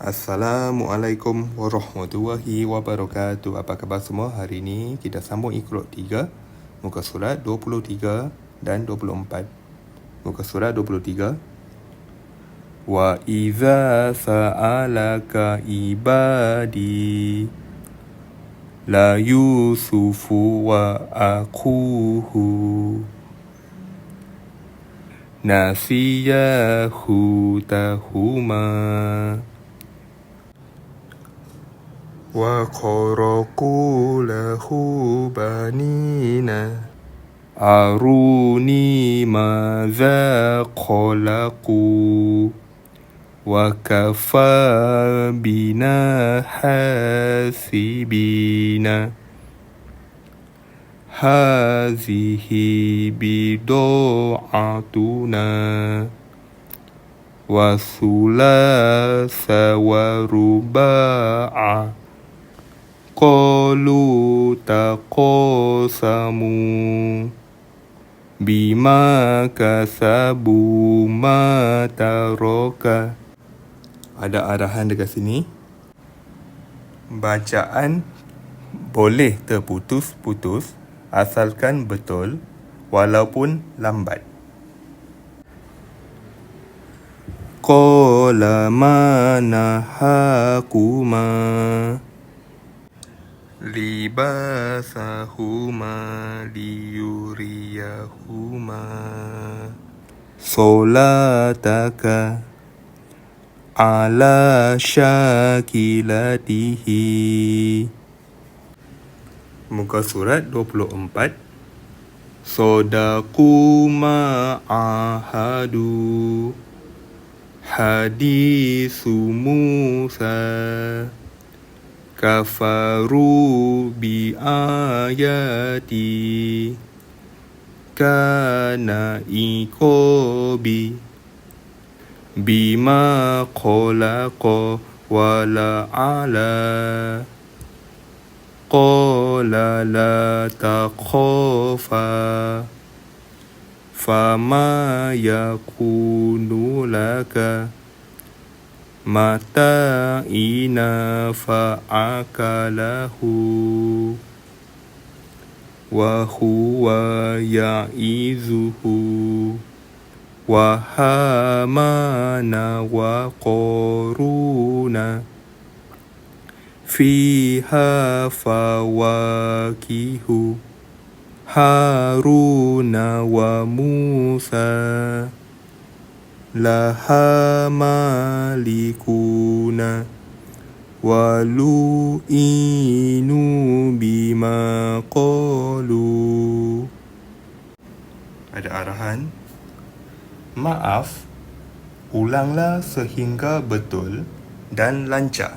Assalamualaikum warahmatullahi wabarakatuh. Apa khabar semua? Hari ini kita sambung Iqra 3, muka surat 23 dan 24. Muka surat 23. Wa idza sa'alaka ibadi la yusufu wa akuhu nasiyahu tahuma wa kharaku lahu banina aruni madza khalaqu wa kafa bina hasibina hazihi bidu'atuna wa sulasa wa ruba'a qalu taqasamu bima kasabu ma taraka. Ada arahan dekat sini. Bacaan boleh terputus-putus asalkan betul walaupun lambat. Qala ma nahakuma libasahuma liyuriyahuma solataka ala syakilatihi. Muka surat 24. Sodaku ma'ahadu hadisu Musa kafaru bi ayati kana iqobi bima khalaqa wala ala qala la takhafa fama yakunu laka mata ina fa'akalahu wa huwa ya'izuhu wa hamana wa qaruna fiha fawakihu haruna wa musa laha malikuna walu'inu bima qalu. Ada arahan. Maaf, ulanglah sehingga betul dan lancar.